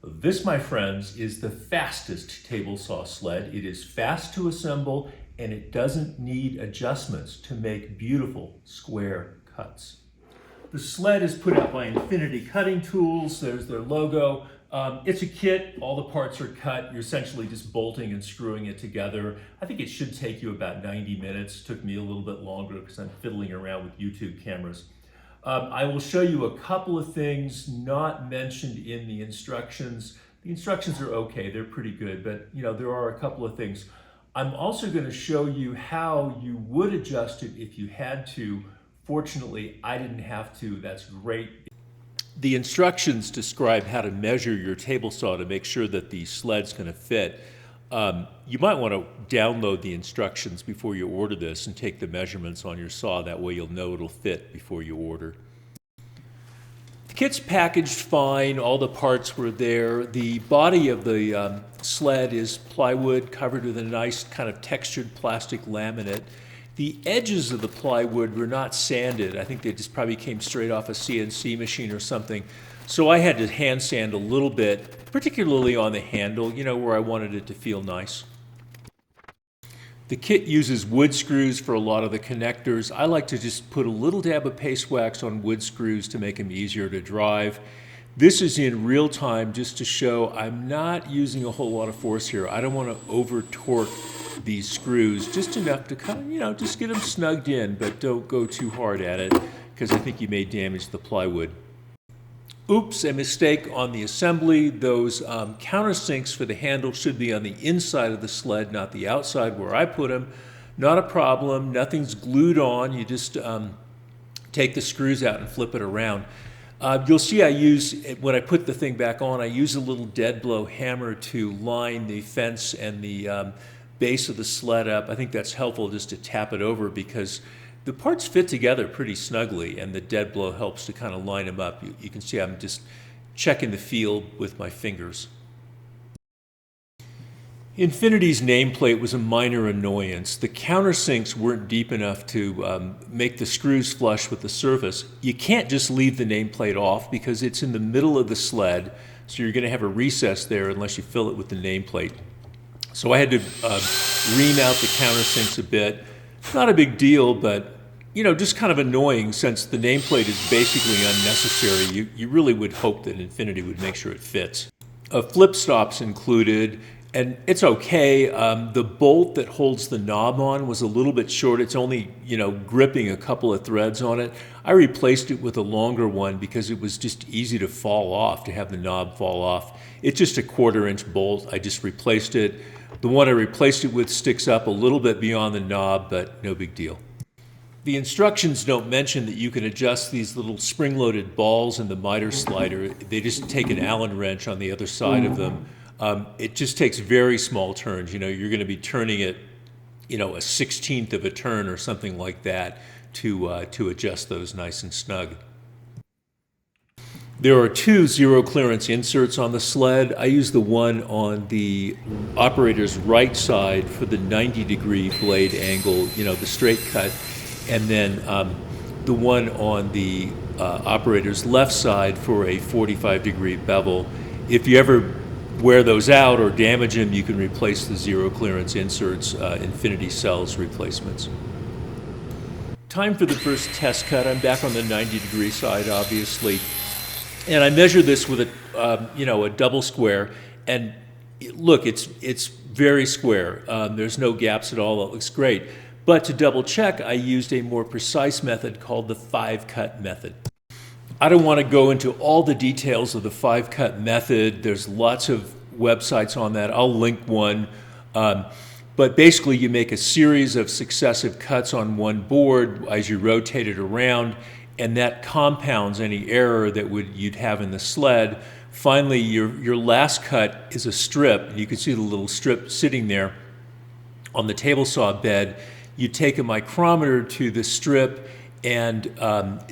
This, my friends, is the fastest table saw sled. It is fast to assemble and it doesn't need adjustments to make beautiful square cuts. The sled is put out by Infinity Cutting Tools. There's their logo. It's a kit. All the parts are cut. You're essentially just bolting and screwing it together. I think it should take you about 90 minutes. It took me a little bit longer because I'm fiddling around with YouTube cameras. I will show you a couple of things not mentioned in the instructions. The instructions are okay, they're pretty good, but there are a couple of things. I'm also going to show you how you would adjust it if you had to. Fortunately, I didn't have to. That's great. The instructions describe how to measure your table saw to make sure that the sled's going to fit. You might want to download the instructions before you order this and take the measurements on your saw. That way you'll know it'll fit before you order. The kit's packaged fine. All the parts were there. The body of the sled is plywood covered with a nice kind of textured plastic laminate. The edges of the plywood were not sanded. I think they just probably came straight off a CNC machine or something. So I had to hand sand a little bit, particularly on the handle, where I wanted it to feel nice. The kit uses wood screws for a lot of the connectors. I like to just put a little dab of paste wax on wood screws to make them easier to drive. This is in real time just to show I'm not using a whole lot of force here. I don't want to over torque these screws, just enough to kind of, just get them snugged in, but don't go too hard at it because I think you may damage the plywood. Oops, a mistake on the assembly. Those countersinks for the handle should be on the inside of the sled, not the outside where I put them. Not a problem, nothing's glued on. You just take the screws out and flip it around. You'll see when I put the thing back on, I use a little dead blow hammer to line the fence and the base of the sled up. I think that's helpful just to tap it over because the parts fit together pretty snugly and the dead blow helps to kind of line them up. You can see I'm just checking the feel with my fingers. Infinity's nameplate was a minor annoyance. The countersinks weren't deep enough to make the screws flush with the surface. You can't just leave the nameplate off because it's in the middle of the sled, so you're going to have a recess there unless you fill it with the nameplate. So I had to ream out the countersinks a bit. Not a big deal, but just kind of annoying since the nameplate is basically unnecessary. You really would hope that Infinity would make sure it fits. A flip stop's included, and it's okay. The bolt that holds the knob on was a little bit short. It's only, gripping a couple of threads on it. I replaced it with a longer one because it was just easy to fall off, to have the knob fall off. It's just a 1/4-inch bolt. I just replaced it. The one I replaced it with sticks up a little bit beyond the knob, but no big deal. The instructions don't mention that you can adjust these little spring-loaded balls in the miter slider. They just take an Allen wrench on the other side of them. It just takes very small turns. You're going to be turning it, a 1/16th of a turn or something like that to adjust those nice and snug. There are 2 zero clearance inserts on the sled. I use the one on the operator's right side for the 90-degree blade angle, the straight cut, and then the one on the operator's left side for a 45-degree bevel. If you ever wear those out or damage them, you can replace the zero clearance inserts. Infinity sells replacements. Time for the first test cut. I'm back on the 90-degree side, obviously. And I measure this with a double square, and look, it's very square. There's no gaps at all. It looks great. But to double check, I used a more precise method called the 5-cut method. I don't want to go into all the details of the 5-cut method. There's lots of websites on that. I'll link one. But basically, you make a series of successive cuts on one board as you rotate it around, and that compounds any error that you'd have in the sled. Finally, your last cut is a strip. You can see the little strip sitting there on the table saw bed. You take a micrometer to the strip and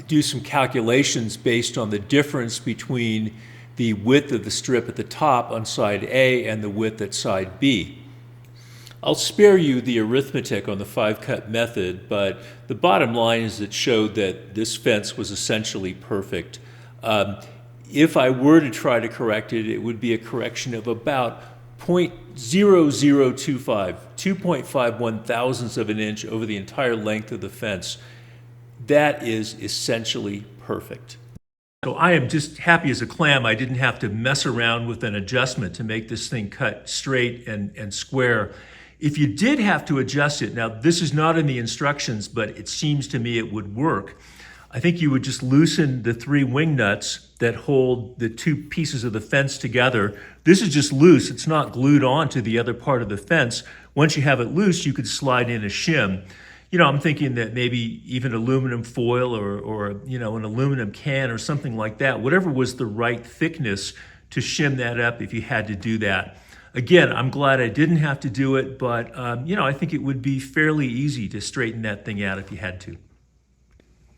do some calculations based on the difference between the width of the strip at the top on side A and the width at side B. I'll spare you the arithmetic on the 5-cut method, but the bottom line is it showed that this fence was essentially perfect. if I were to try to correct it, it would be a correction of about 0.0025, 2.51 thousandths of an inch over the entire length of the fence. That is essentially perfect. So I am just happy as a clam I didn't have to mess around with an adjustment to make this thing cut straight and square. If you did have to adjust it, now this is not in the instructions, but it seems to me it would work. I think you would just loosen the 3 wing nuts that hold the 2 pieces of the fence together. This is just loose, it's not glued on to the other part of the fence. Once you have it loose, you could slide in a shim. You know, I'm thinking that maybe even aluminum foil or you know, an aluminum can or something like that, whatever was the right thickness to shim that up if you had to do that. Again, I'm glad I didn't have to do it, but you know, I think it would be fairly easy to straighten that thing out if you had to.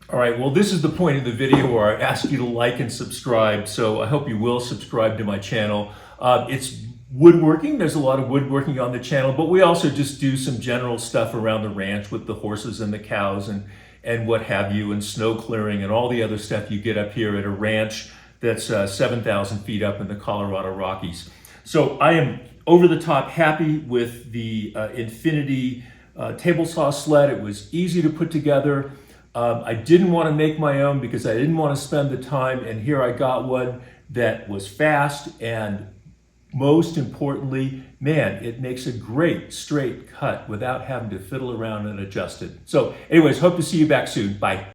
All right, well, this is the point of the video where I ask you to like and subscribe, so I hope you will subscribe to my channel. It's woodworking. There's a lot of woodworking on the channel, but we also just do some general stuff around the ranch with the horses and the cows and what have you, and snow clearing and all the other stuff you get up here at a ranch that's 7,000 feet up in the Colorado Rockies. So I am over the top happy with the Infinity table saw sled. It was easy to put together. I didn't want to make my own because I didn't want to spend the time, and here I got one that was fast, and most importantly, man, it makes a great straight cut without having to fiddle around and adjust it. So anyways, hope to see you back soon. Bye.